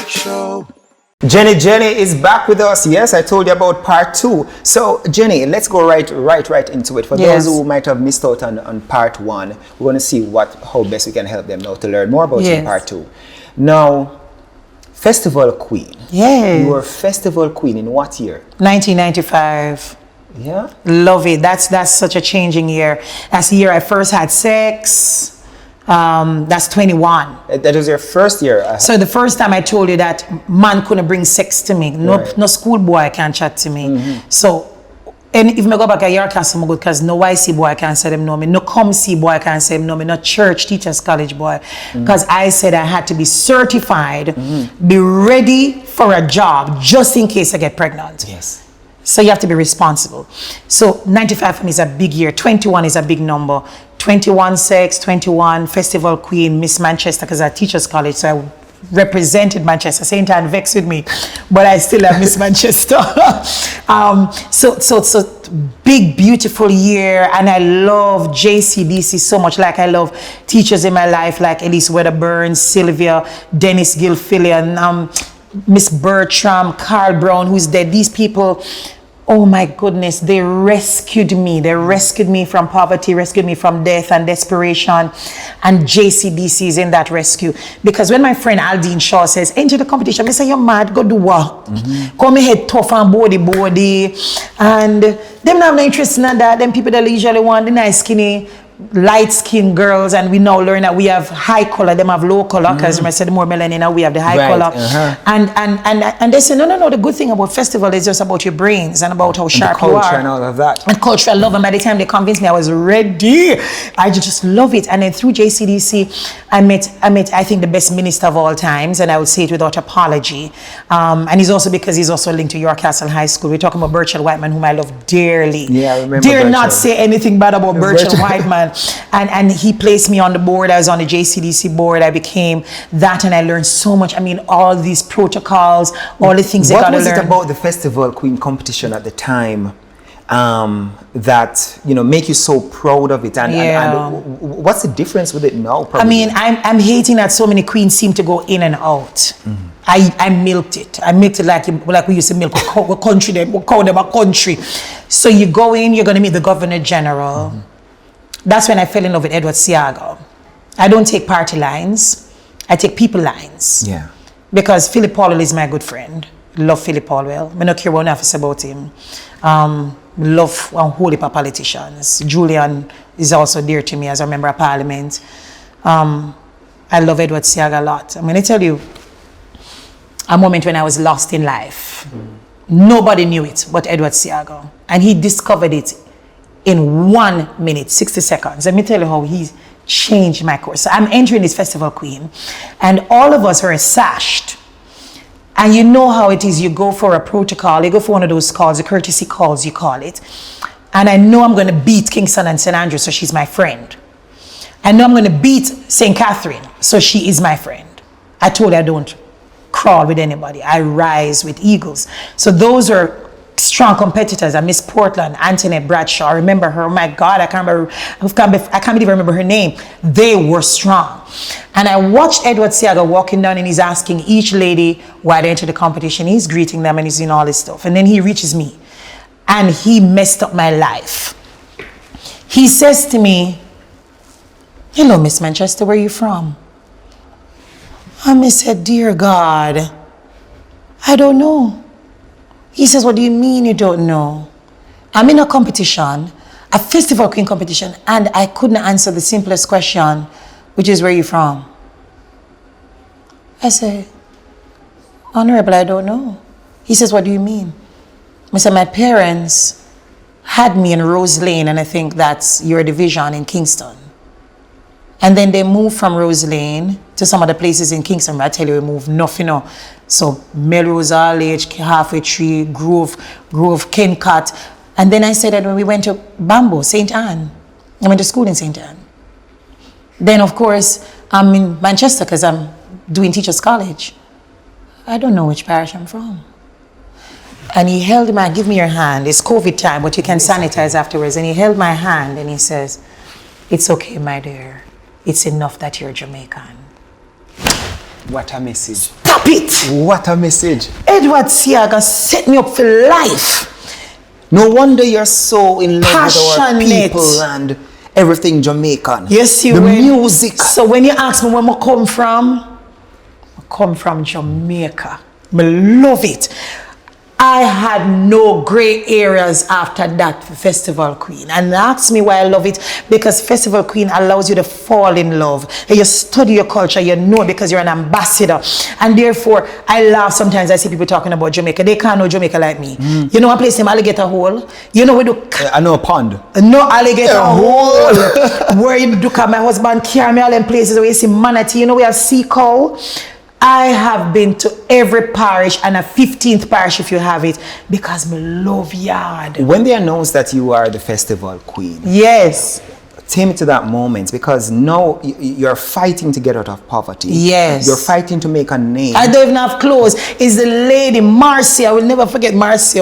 Show. Jenny is back with us. Yes, I told you about part 2. So Jenny, let's go right into it. For those who might have missed out on part 1, we're going to see how best we can help them now to learn more about you in part 2. Now, Festival Queen. Yeah. You were Festival Queen in what year? 1995. Yeah. Love it. That's such a changing year. That's the year I first had sex. That's 21. That was your first year. So the first time I told you that man couldn't bring sex to me. No schoolboy can chat to me. So, and if I go back a year, I can't say good because no YC boy can't say them know me. No COMC boy can't say them know me. No church teachers college boy. Because I said I had to be certified, be ready for a job just in case I get pregnant. Yes. So you have to be responsible. So 95 for me is a big year. 21 is a big number. 21 sex, 21 Festival Queen, Miss Manchester, because I teachers college, so I represented Manchester. St. Anne vexed with me, but I still have Miss Manchester. So big, beautiful year, and I love JCDC so much. Like I love teachers in my life, like Elise Wedderburn, Sylvia, Dennis Gilfillian, Miss Bertram, Carl Brown, who's dead. These people, oh my goodness, they rescued me. They rescued me from poverty, rescued me from death and desperation. And JCDC is in that rescue. Because when my friend Aldine Shaw says, enter the competition, I say, you're mad, go do what? Come head tough and body. And them not have no interest in that. Them people that usually want the nice skinny, light-skinned girls, and we now learn that we have high color, them have low color, because I said more melanin, we have the high color. And they say, no, the good thing about festival is just about your brains and about how sharp you are. Culture and all of that. And culture, I love, and by the time they convinced me, I was ready. I just love it. And then through JCDC, I met, I think, the best minister of all times, and I would say it without apology. And he's also, because he's also linked to York Castle High School. We're talking about Burchell Whiteman, whom I love dearly. Yeah, I remember Dare Burchell. not say anything bad about Burchell Whiteman. And he placed me on the board. I was on the JCDC board. I became that, and I learned so much. I mean, all these protocols, all the things they got to learn. What was it about the Festival Queen competition at the time that, make you so proud of it? And what's the difference with it now? Probably? I mean, I'm hating that so many queens seem to go in and out. I milked it. I milked it like we used to milk a country. We call them a country. So you go in, you're going to meet the Governor General. That's when I fell in love with Edward Seaga. I don't take party lines. I take people lines. Yeah. Because Philip Paulwell is my good friend. Love Philip Paulwell. I don't care what enough is about him. Love holy politicians. Julian is also dear to me as a member of parliament. I love Edward Seaga a lot. I'm going to tell you a moment when I was lost in life. Nobody knew it but Edward Seaga. And he discovered it in 1 minute, 60 seconds. Let me tell you how he changed my course. So I'm entering this Festival Queen, and all of us are sashed. And you know how it is. You go for a protocol. You go for one of those calls, the courtesy calls, you call it. And I know I'm going to beat Kingston and St. Andrews, so she's my friend. I know I'm going to beat St. Catherine, so she is my friend. I told her I don't crawl with anybody. I rise with eagles. So those are strong competitors. I Miss Portland, Antoinette Bradshaw. I remember her. Oh my God, I can't believe I remember her name. They were strong. And I watched Edward Seaga walking down, and he's asking each lady why they entered the competition. He's greeting them and he's doing all this stuff. And then he reaches me, and he messed up my life. He says to me, hello, Miss Manchester, where are you from? And I said, dear God, I don't know. He says, what do you mean you don't know? I'm in a competition, a Festival Queen competition, and I couldn't answer the simplest question, which is, where are you from? I said, Honorable, I don't know. He says, what do you mean? I said, my parents had me in Rose Lane, and I think that's your division in Kingston. And then they moved from Rose Lane to some other places in Kingston. I tell you, we moved nothing. So Melrose, Allage, Halfway Tree, Grove, Kencut. And then I said that when we went to Bamboo, St. Anne. I went to school in St. Anne. Then, of course, I'm in Manchester because I'm doing Teachers College. I don't know which parish I'm from. And he held my, give me your hand. It's COVID time, but you can sanitize afterwards. And he held my hand and he says, it's okay, my dear. It's enough that you're Jamaican. What a message. Stop it! What a message. Edward Seaga set me up for life. No wonder you're so in love Passionate. with our people and everything Jamaican. You see, the music. So when you ask me where I come from Jamaica. I love it. I had no gray areas after that for Festival Queen. And ask me why I love it, because Festival Queen allows you to fall in love. And you study your culture, you know, because you're an ambassador. And therefore, I laugh sometimes. I see people talking about Jamaica. They can't know Jamaica like me. You know, I place them Alligator Hole. You know, we do. I know a pond. No Alligator Hole. Where you do come, my husband carry me all them places where you see manatee. You know, we have sea cow. I have been to every parish and a 15th parish if you have it, because me love yard. When they announced that you are the Festival Queen. Yes. Take me to that moment, because now you're fighting to get out of poverty. Yes. You're fighting to make a name. I don't even have clothes. It's the lady, Marcia. I will never forget Marcia.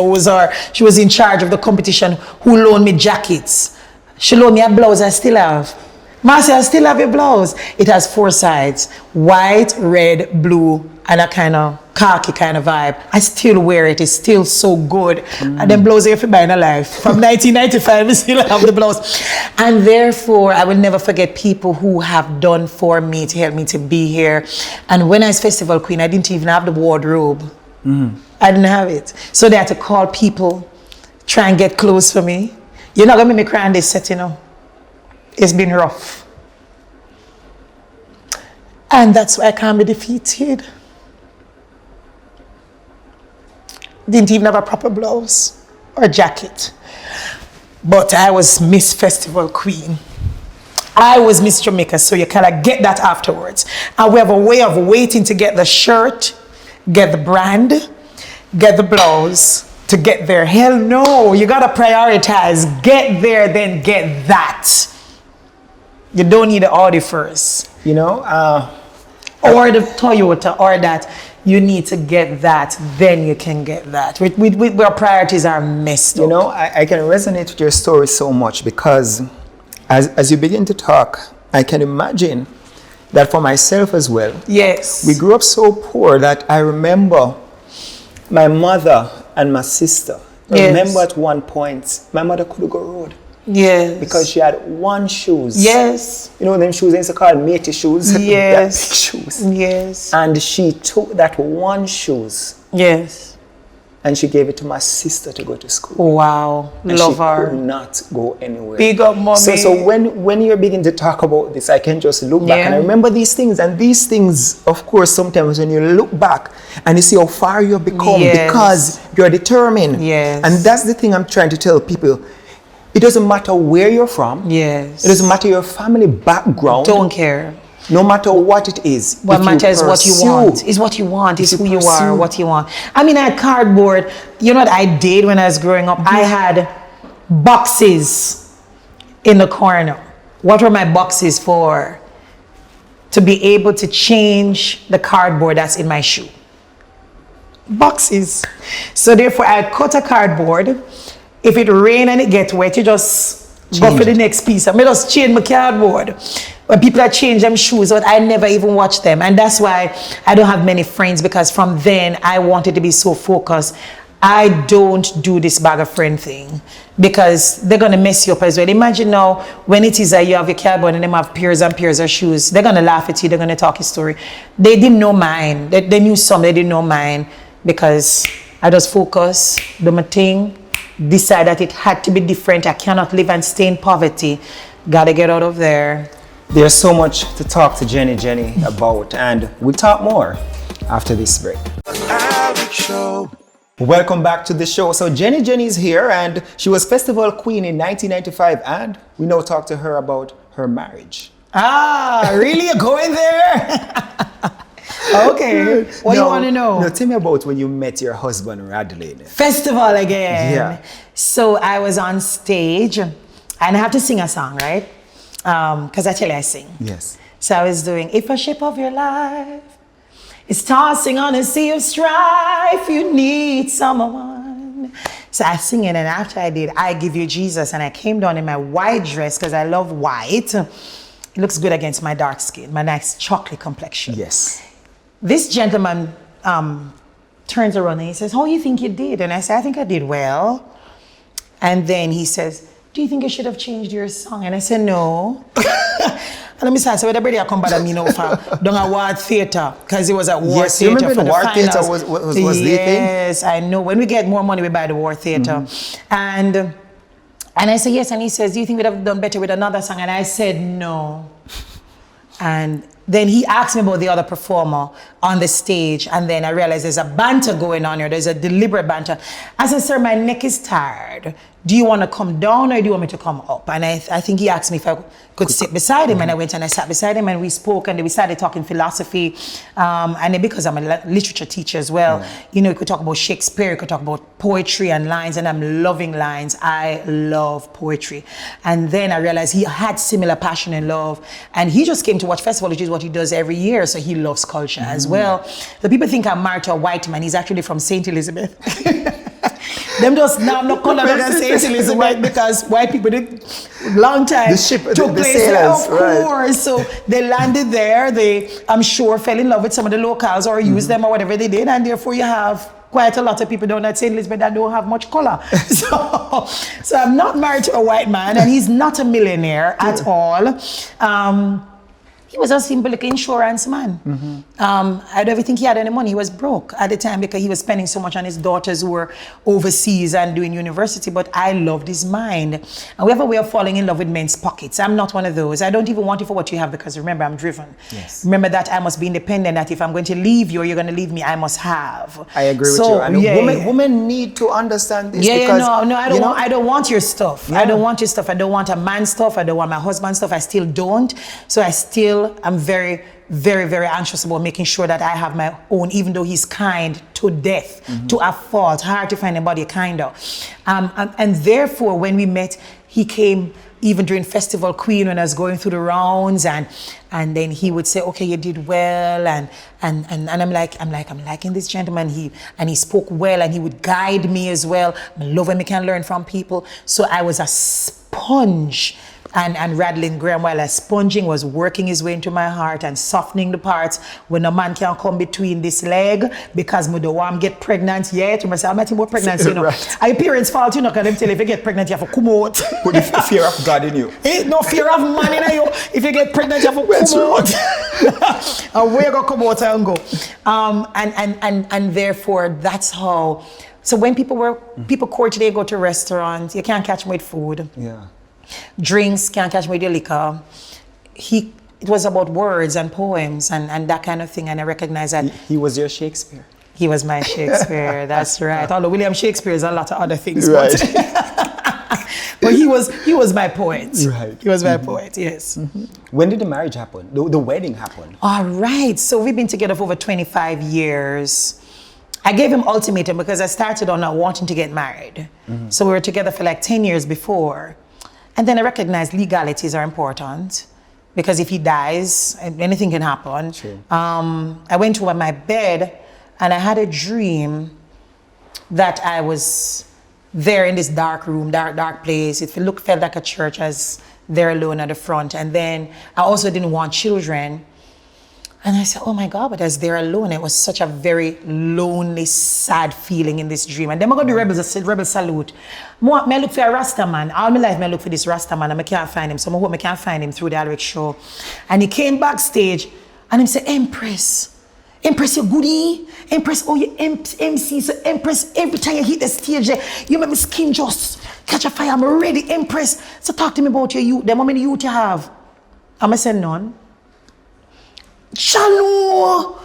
She was in charge of the competition, who loaned me jackets. She loaned me a blouse I still have. Marcia, I still have your blouse. It has 4 sides: white, red, blue, and a kind of khaki kind of vibe. I still wear it. It's still so good. And then blouse if you buy in a life. From 1995, I still have the blouse. And therefore, I will never forget people who have done for me to help me to be here. And when I was Festival Queen, I didn't even have the wardrobe. I didn't have it. So they had to call people, try and get clothes for me. You're not going to make me cry on this set, you know. It's been rough. And that's why I can't be defeated. Didn't even have a proper blouse or jacket. But I was Miss Festival Queen. I was Miss Jamaica, so you kind of get that afterwards. And we have a way of waiting to get the shirt, get the brand, get the blouse, to get there. Hell no, you gotta prioritize. Get there, then get that. You don't need the Audi first. You know, or the Toyota, or that. You need to get that, then you can get that. Our priorities are messed up. You know, I can resonate with your story so much, because as you begin to talk, I can imagine that for myself as well. Yes. We grew up so poor that I remember my mother and my sister. I remember at one point, my mother couldn't go road. Yes. Because she had one shoes. Yes. You know them shoes, they used to call matey shoes. Yes. That big shoes. Yes. And she took that one shoes. Yes. And she gave it to my sister to go to school. Wow. And Love she her. could not go anywhere. Big up, mommy. So when you're beginning to talk about this, I can just look back and I remember these things. And these things, of course, sometimes when you look back and you see how far you've become because you're determined. Yes. And that's the thing I'm trying to tell people. It doesn't matter where you're from. Yes. It doesn't matter your family background. Don't care. No matter what it is. What matters is what you want. Is what you want. Is who you are, what you want. I mean, I had cardboard. You know what I did when I was growing up? I had boxes in the corner. What were my boxes for? To be able to change the cardboard that's in my shoe. Boxes. So therefore, I cut a cardboard. If it rain and it get wet, you just go for the next piece. I just change my cardboard. When people are changing them shoes, but I never even watch them. And that's why I don't have many friends, because from then I wanted to be so focused. I don't do this bag of friend thing, because they're going to mess you up as well. Imagine now when it is that you have a cardboard and them have pairs and pairs of shoes. They're going to laugh at you. They're going to talk a story. They didn't know mine. They knew some. They didn't know mine, because I just focus, do my thing. Decide that it had to be different. I cannot live and stay in poverty. Gotta get out of there. There's so much to talk to Jenny about, and we'll talk more after this break. Welcome back to the show. So Jenny is here, and she was Festival Queen in 1995, and we now talk to her about her marriage. Ah, really? You're going there? Okay. What do you want to know? No, tell me about when you met your husband, Radley. Festival again. Yeah. So I was on stage, and I have to sing a song, right? Because I tell you I sing. Yes. So I was doing, if a ship of your life is tossing on a sea of strife, you need someone. So I sing it, and after I did, I Give You Jesus, and I came down in my white dress, because I love white. It looks good against my dark skin, my nice chocolate complexion. Yes. this gentleman turns around and he says, how do you think you did? And I say, I think I did well. And then he says, do you think you should have changed your song? And I said, no. And I'm saying, so when everybody come back, you know, for down a Ward Theatre, because it was at Ward Theatre. You remember the Ward Theatre was the thing? Yes, I know. When we get more money, we buy the Ward Theatre. And I said, yes. And he says, do you think we'd have done better with another song? And I said, no. And then he asked me about the other performer on the stage, and then I realized there's a banter going on here. There's a deliberate banter. I said, sir, my neck is tired. Do you want to come down or do you want me to come up? And I think he asked me if I could sit beside him, and I went and I sat beside him, and we spoke, and we started talking philosophy. And then because I'm a literature teacher as well, you know, you could talk about Shakespeare, you could talk about poetry and lines, and I'm loving lines. I love poetry. And then I realized he had similar passion and love, and he just came to watch festival, which is what he does every year, so he loves culture as well. So people think I'm married to a white man. He's actually from St. Elizabeth. Them just now I'm not calling them St. Elizabeth because white people did long time took place there, of course. So they landed there. They, I'm sure, fell in love with some of the locals or used them or whatever they did, and therefore you have quite a lot of people down at St. Elizabeth that don't have much color. So I'm not married to a white man, and he's not a millionaire at all. He was a simple like insurance man. I don't think he had any money. He was broke at the time because he was spending so much on his daughters who were overseas and doing university, but I loved his mind. And we have a way of falling in love with men's pockets. I'm not one of those. I don't even want you for what you have because remember, I'm driven. Yes. Remember that I must be independent, that if I'm going to leave you or you're going to leave me, I must have. I agree with you. I mean, women need to understand this because... I don't want your stuff. I don't want your stuff. I don't want a man's stuff. I don't want my husband's stuff. I still don't. So I'm very, very, very anxious about making sure that I have my own, even though he's kind to death, to a fault, hard to find anybody kinder. And therefore, when we met, he came even during Festival Queen when I was going through the rounds, and then he would say, okay, you did well, and I'm liking this gentleman. He spoke well, and he would guide me as well. I love when we can learn from people. So I was a sponge. And Radlin Graham, while sponging, was working his way into my heart and softening the parts when a man can come between this leg because I don't want to get pregnant yet. You must say, I'm not about pregnancy, you know. Right. Your parents' fault, you know, because them tell you if you get pregnant, you have to come out. Put the fear of God in you. Ain't no fear of man in you. If you get pregnant, you have to come out. And where you go come out and go. And therefore, that's how. So when people court today, go to restaurants, you can't catch them with food. Yeah. Drinks, can't catch me with your liquor. It was about words and poems and that kind of thing, and I recognize that. He was your Shakespeare. He was my Shakespeare, that's right. Although William Shakespeare is a lot of other things. Right. But he was my poet. Right. He was my poet, yes. When did the marriage happen? The wedding happened? All right, so we've been together for over 25 years. I gave him ultimatum because I started on not wanting to get married. So we were together for like 10 years before. And then I recognized legalities are important because if he dies, anything can happen. True. I went to my bed and I had a dream that I was there in this dark room, dark place. It felt like a church. I was there alone at the front. And then I also didn't want children. And I said, oh my God, but I was there alone. It was such a very lonely, sad feeling in this dream. And then I got the rebel salute. I look for a Rasta man. All my life I look for this Rasta man and I can't find him. So I hope I can find him through the Alric show. And he came backstage and he said, Empress, you goodie. Empress, oh, you MC. So Empress, every time you hit the stage, you make my skin just catch a fire. I'm ready, Empress. So talk to me about your youth. How many youth you have? I said, none. Janu,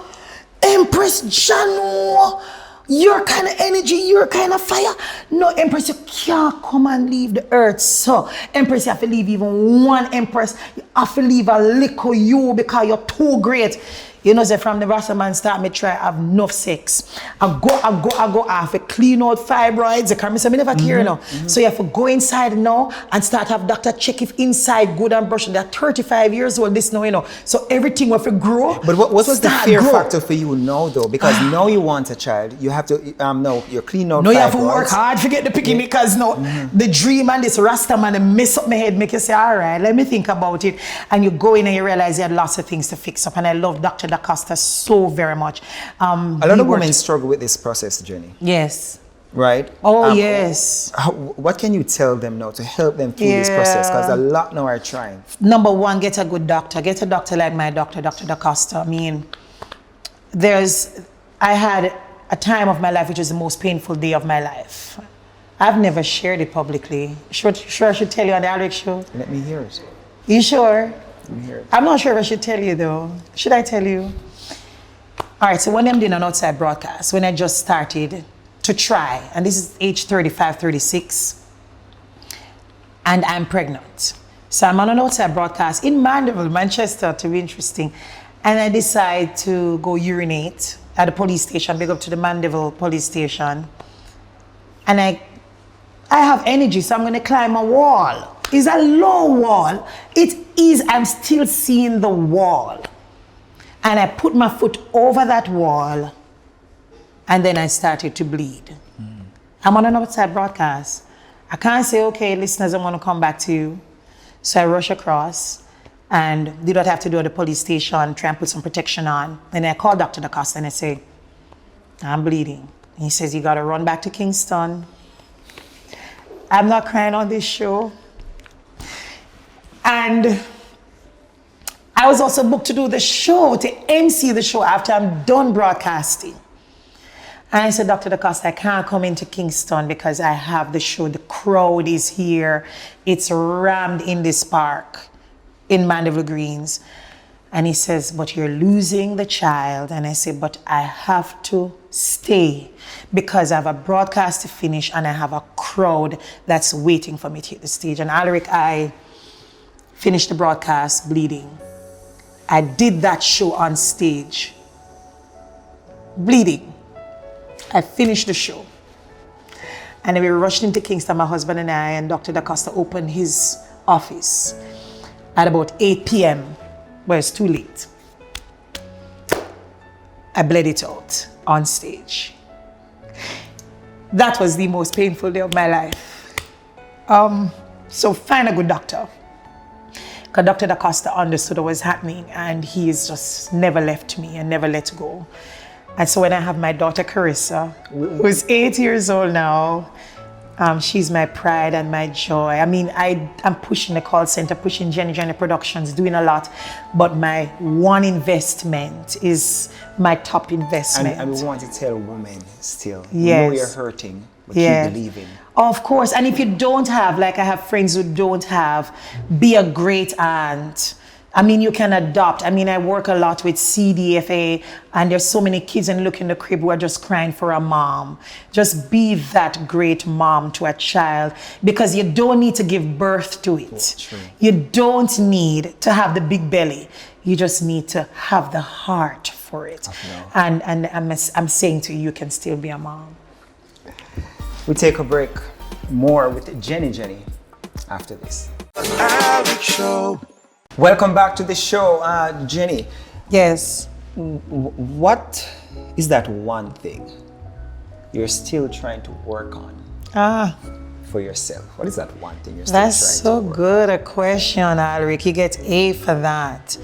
Empress Janu, your kind of energy, your kind of fire. No, Empress, you can't come and leave the earth. So, Empress, you have to leave even one Empress. You have to leave a little you because you're too great. You know, say from the Rasta man start, me try have enough sex. I go, I have to clean out fibroids. I never care now. So you have to go inside now and start have doctor check if inside good and brush. They're 35 years old, this now, you know. So everything will grow. But what was the fear factor for you now, though? Because now you want a child, you have to, you're clean out fibroids. You have to work hard, forget the picking because now the dream and this Rasta man mess up my head, make you say, all right, let me think about it. And you go in and you realize you had lots of things to fix up. And I love Dr. Dr. Da Costa so very much. A lot of women struggle with this process, Jenny. Yes. Right? Oh, yes. What can you tell them now to help them through this process? Because a lot now are trying. Number one, get a good doctor. Get a doctor like my doctor, Dr. Da Costa. I mean, I had a time of my life which was the most painful day of my life. I've never shared it publicly. Sure I should tell you on the Alex show? Let me hear it. You sure? Let me hear it. I'm not sure if I should tell you though. Should I tell you? All right, so when I'm doing an outside broadcast, when I just started to try, and this is age 35, 36, and I'm pregnant. So I'm on an outside broadcast in Mandeville, Manchester, to be interesting. And I decide to go urinate at the police station, big up to the Mandeville police station. And I have energy, so I'm gonna climb a wall. It's a low wall. It is, I'm still seeing the wall. And I put my foot over that wall, and then I started to bleed. I'm on an outside broadcast. I can't say, okay, listeners, I want to come back to you. So I rush across and did what I have to do at the police station, try and put some protection on. And I call Dr. Da Costa and I say, I'm bleeding. And he says, you got to run back to Kingston. I'm not crying on this show. And I was also booked to do the show, to MC the show after I'm done broadcasting. And I said, Dr. Da Costa, I can't come into Kingston because I have the show. The crowd is here. It's rammed in this park in Mandeville Greens. And he says, but you're losing the child. And I said, but I have to stay because I have a broadcast to finish and I have a crowd that's waiting for me to hit the stage. And Alaric, I finished the broadcast bleeding. I did that show on stage, bleeding. I finished the show. And then we rushed into Kingston, my husband and I, and Dr. Da Costa opened his office at about 8 p.m. Well, it's too late. I bled it out on stage. That was the most painful day of my life. So find a good doctor. Because Dr. Da Costa understood what was happening and he's just never left me and never let go. And so when I have my daughter Carissa, who's 8 years old now, she's my pride and my joy. I mean, I'm pushing the call center, pushing Jenny Productions, doing a lot, but my one investment is my top investment. And we want to tell women still, Yes. you know you're hurting, but keep believing. Of course, and if you don't have, like I have friends who don't have, be a great aunt. I mean, you can adopt. I mean, I work a lot with CDFA, and there's so many kids and look in the crib who are just crying for a mom. Just be that great mom to a child, because you don't need to give birth to it. True. You don't need to have the big belly. You just need to have the heart for it. And I'm saying to you, you can still be a mom. We take a break. More with Jenny after this. Alex Show. Welcome back to the show, Jenny. Yes. What is that one thing you're still trying to work on for yourself? What is that one thing you're still trying to work on? That's so good a question, Alaric. You get A for that.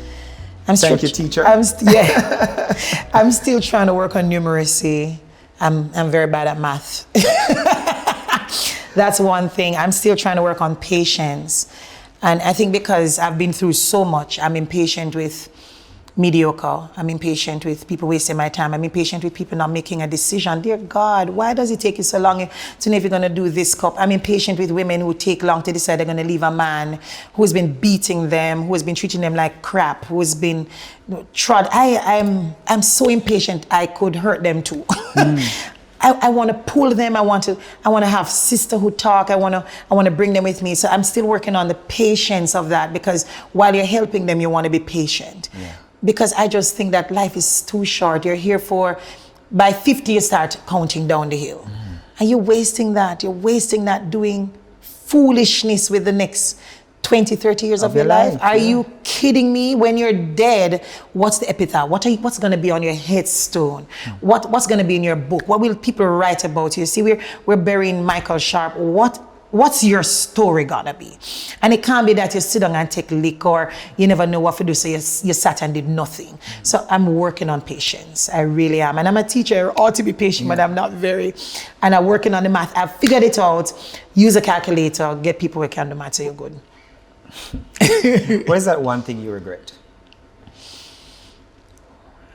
Thank you, teacher. I'm still trying to work on numeracy. I'm very bad at math. That's one thing. I'm still trying to work on patience. And I think because I've been through so much, I'm impatient with mediocre. I'm impatient with people wasting my time. I'm impatient with people not making a decision. Dear God, why does it take you so long to know if you're going to do this cup? I'm impatient with women who take long to decide they're going to leave a man who's been beating them, who has been treating them like crap, who has been trod. I'm so impatient I could hurt them too. I want to pull them. I want to have sisterhood talk. I want to bring them with me. So I'm still working on the patience of that, because while you're helping them, you want to be patient. Yeah. Because I just think that life is too short. You're here by 50 you start counting down the hill. And you're wasting that. You're wasting that doing foolishness with the next 20, 30 years of your life. Are you kidding me? When you're dead, what's the epitaph? What's going to be on your headstone? What's going to be in your book? What will people write about you? See, we're burying Michael Sharp. What what's your story gonna be? And it can't be that you sit down and take lick or you never know what to do, so you sat and did nothing. So I'm working on patience. I really am. And I'm a teacher. I ought to be patient, but I'm not very. And I'm working on the math. I've figured it out. Use a calculator. Get people who can do math, so you're good. What is that one thing you regret?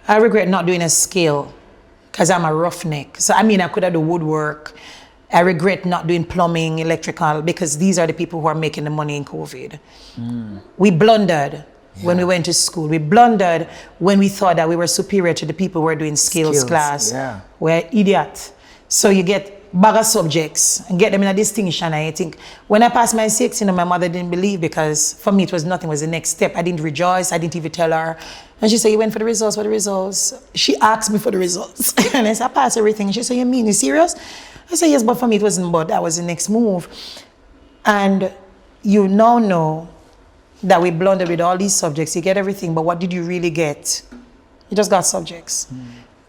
I regret not doing a skill because I'm a roughneck. So I mean, I could have done woodwork. I regret not doing plumbing, electrical, because these are the people who are making the money in COVID. We blundered when we went to school. We blundered when we thought that we were superior to the people who were doing skills class. Yeah. We're idiots. So you get bag of subjects and get them in a distinction. I think when I passed my 6, my mother didn't believe, because for me it was nothing, it was the next step. I didn't rejoice. I didn't even tell her. And she said, you went for the results, for the results. She asked me for the results. And I said, I passed everything. She said, you mean, you serious? I said, yes, but for me it wasn't, but that was the next move. And you now know that we blundered with all these subjects. You get everything, but what did you really get? You just got subjects.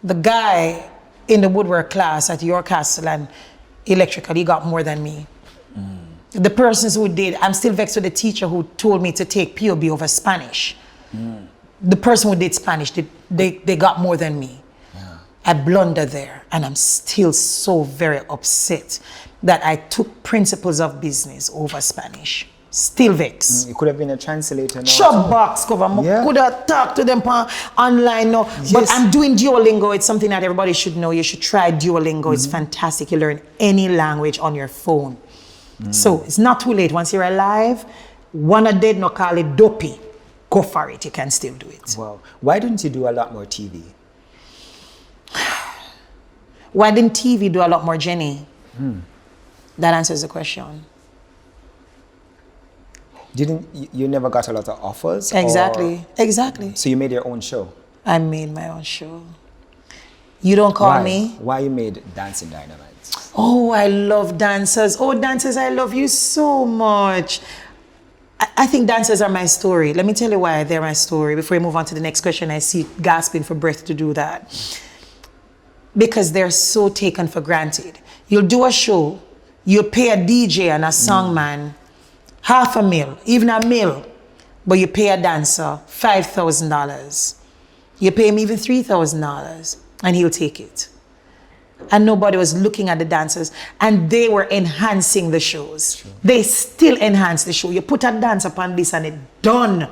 The guy in the woodwork class at York Castle and electrical, he got more than me. The persons who did, I'm still vexed with the teacher who told me to take POB over Spanish. The person who did Spanish, they got more than me. I blundered there, and I'm still so very upset that I took principles of business over Spanish. Still vexed. You could have been a translator now. Shop box cover. I could have talked to them online now. Yes. But I'm doing Duolingo. It's something that everybody should know. You should try Duolingo. It's fantastic. You learn any language on your phone. So it's not too late. Once you're alive, one a dead, no call it dopey. Go for it. You can still do it. Wow. Why didn't you do a lot more TV? Why didn't TV do a lot more, Jenny? That answers the question. You never got a lot of offers? Exactly. Exactly. So you made your own show? I made my own show. You don't call me? Why you made Dancing Dynamites? Oh, I love dancers. Oh, dancers, I love you so much. I think dancers are my story. Let me tell you why they're my story. Before we move on to the next question, I see gasping for breath to do that. Because they're so taken for granted. You'll do a show, you'll pay a DJ and a songman $500,000, even $1 million, but you pay a dancer $5,000. You pay him even $3,000, and he'll take it. And nobody was looking at the dancers, and they were enhancing the shows. Sure. They still enhance the show. You put a dance upon this and it's done.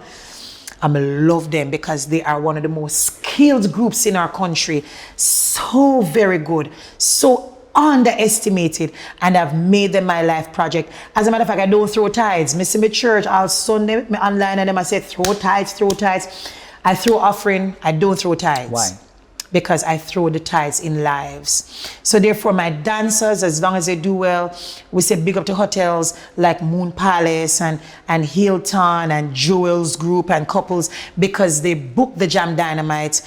I love them because they are one of the most skilled groups in our country. So very good, so underestimated, and I've made them my life project. As a matter of fact, I don't throw tides. I see my church all Sunday me online, and them I say throw tides, throw tides. I throw offering, I don't throw tides. Why? Because I throw the tides in lives. So therefore, my dancers, as long as they do well, we say big up to hotels like Moon Palace and Hilton and Jewel's Group and couples, because they book the Jam Dynamites.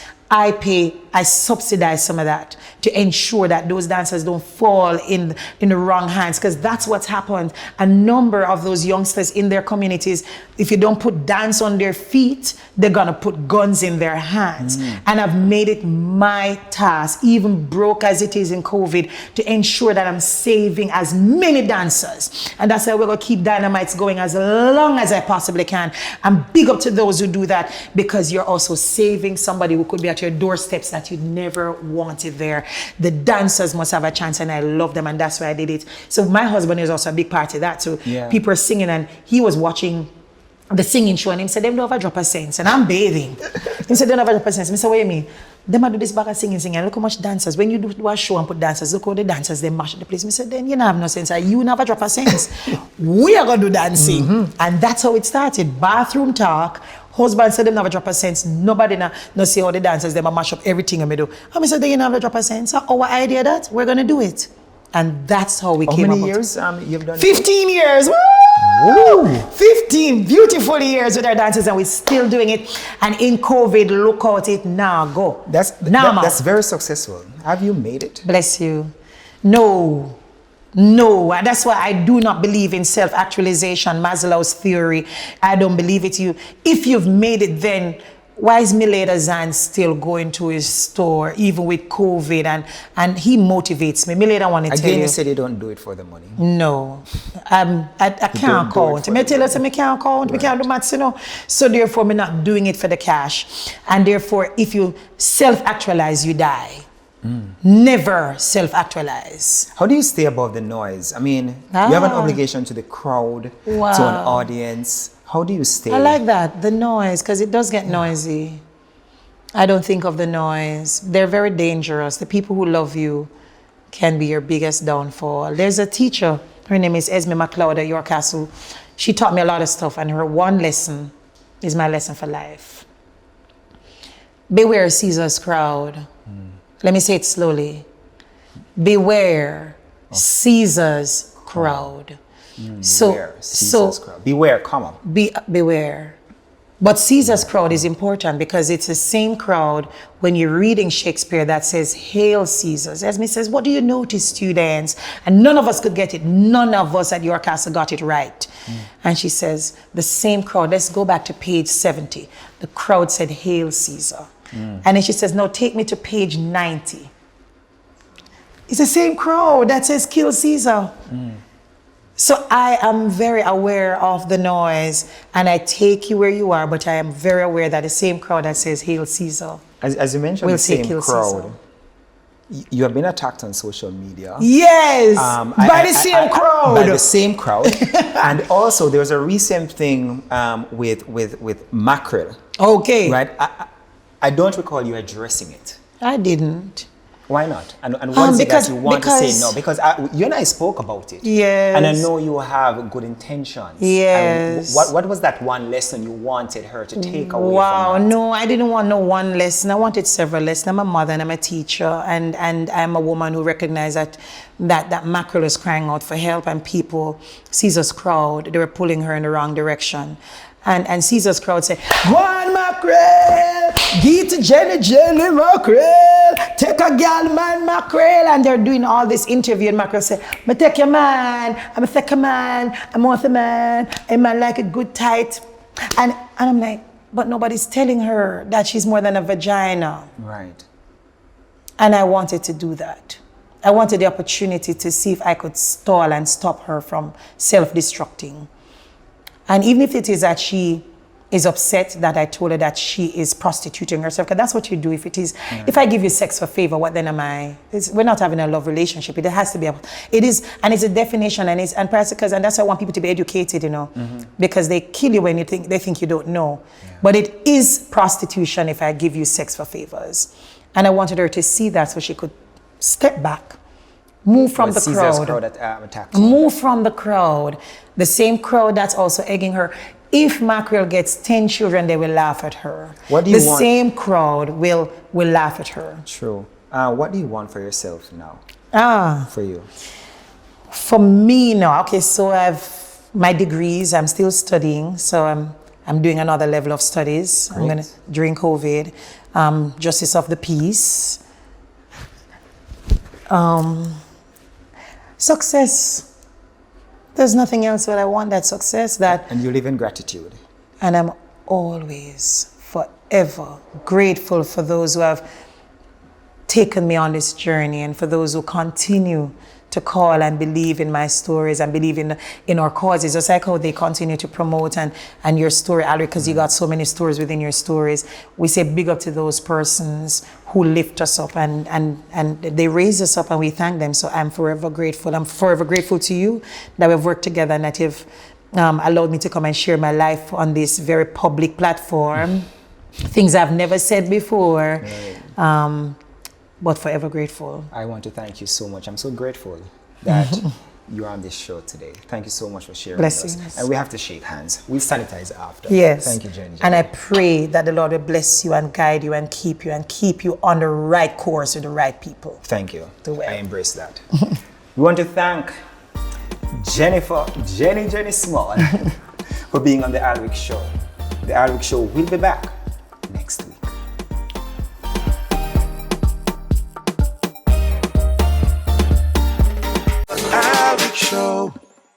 I subsidize some of that to ensure that those dancers don't fall in the wrong hands, because that's what's happened. A number of those youngsters in their communities, if you don't put dance on their feet, they're gonna put guns in their hands. And I've made it my task, even broke as it is in COVID, to ensure that I'm saving as many dancers. And that's why we're gonna keep Dynamites going as long as I possibly can. And big up to those who do that, because you're also saving somebody who could be at your doorsteps that you never wanted there. The dancers must have a chance, and I love them, and that's why I did it. So my husband is also a big part of that. So people are singing, and he was watching the singing show, and he said, them don't have a drop of sense. And I'm bathing. He said, they don't have a drop of sense. I said, what do you mean? Them do this back of singing. Look how much dancers. When you do a show and put dancers, look how the dancers, they mash the place. I said, then you don't have no sense. You don't have a drop of sense. We are going to do dancing. And that's how it started. Bathroom talk. Husband said them never drop a sense. Nobody no see how the dancers them mash up everything I do. I said they never drop a sense. Our idea that we're gonna do it, and that's how we came. How many years you've done? 15 years. Woo! 15 beautiful years with our dancers, and we're still doing it. And in COVID, look out it now. Go. That's very successful. Have you made it? Bless you. No. No, and that's why I do not believe in self-actualization, Maslow's theory. I don't believe it. If you've made it, then why is Mileda Zan still going to his store even with COVID, and he motivates me. Mileda, I want to tell you. Again, you said you don't do it for the money. No, I can't count. I tell us I can't count. We can't do maths, you know. So therefore, I'm not doing it for the cash. And therefore, if you self-actualize, you die. Never self-actualize. How do you stay above the noise? I mean, you have an obligation to the crowd, to an audience. How do you stay? I like that, the noise, because it does get noisy. I don't think of the noise. They're very dangerous. The people who love you can be your biggest downfall. There's a teacher, her name is Esme McLeod at York Castle. She taught me a lot of stuff, and her one lesson is my lesson for life. Beware Caesar's crowd. Let me say it slowly. Beware Caesar's crowd. Beware Caesar's crowd. Beware, comma. Beware. But Caesar's crowd is important because it's the same crowd when you're reading Shakespeare that says, "Hail Caesars." Esme says, "What do you notice, students?" And none of us could get it. None of us at York Castle got it right. And she says, the same crowd, let's go back to page 70. The crowd said, "Hail Caesar." And then she says, "Now take me to page 90. It's the same crowd that says, "Kill Caesar." So I am very aware of the noise, and I take you where you are, but I am very aware that the same crowd that says, "Hail Caesar," as you mentioned, will the say, same "Kill crowd. Caesar." You have been attacked on social media. Yes, by the same crowd. By the same crowd. And also, there was a recent thing with mackerel. Okay. Right? I don't recall you addressing it. I didn't. Why not? And what is it that you want to say no? Because you and I spoke about it. Yes. And I know you have good intentions. Yes. And what was that one lesson you wanted her to take away Wow, from that? no, I didn't want no one lesson. I wanted several lessons. I'm a mother and I'm a teacher, and I'm a woman who recognized that mackerel is crying out for help, and people, Caesar's crowd, they were pulling her in the wrong direction. And Caesar's crowd said, "Go on, mackerel, get to Jenny mackerel, take a gal man mackerel," and they're doing all this interview, and mackerel said, "Me take your man, I'm a second man, I'm worth a man, a man like a good tight." And I'm like, but nobody's telling her that she's more than a vagina. Right. And I wanted to do that. I wanted the opportunity to see if I could stall and stop her from self-destructing. And even if it is that she is upset that I told her that she is prostituting herself, because that's what you do. If it is, if I give you sex for favor, what then am I? We're not having a love relationship. It has to be it is, and it's a definition, and it's, and practicals, and that's why I want people to be educated, you know, because they kill you when they think you don't know. Yeah. But it is prostitution if I give you sex for favors. And I wanted her to see that so she could step back. Move from the crowd. Move from the crowd. The same crowd that's also egging her. If mackerel gets 10 children, they will laugh at her. What do you want? The same crowd will laugh at her. True. What do you want for yourself now? For you? For me now, okay, so I have my degrees. I'm still studying, so I'm doing another level of studies. Great. I'm gonna, during COVID, Justice of the Peace. Success. There's nothing else that I want that success. And you live in gratitude. And I'm always, forever grateful for those who have taken me on this journey, and for those who continue to call and believe in my stories and believe in our causes, just like how they continue to promote and your story, Alric, because you got so many stories within your stories. We say big up to those persons who lift us up and they raise us up, and we thank them. So I'm forever grateful. I'm forever grateful to you that we've worked together and that you've allowed me to come and share my life on this very public platform. Things I've never said before. Right. But forever grateful. I want to thank you so much. I'm so grateful that you're on this show today. Thank you so much for sharing with us. And we have to shake hands. We'll sanitize after. Yes. Thank you, Jenny. And I pray that the Lord will bless you and guide you and keep you on the right course with the right people. Thank you. I embrace that. We want to thank Jenny Small for being on the Alric Show. The Alric Show will be back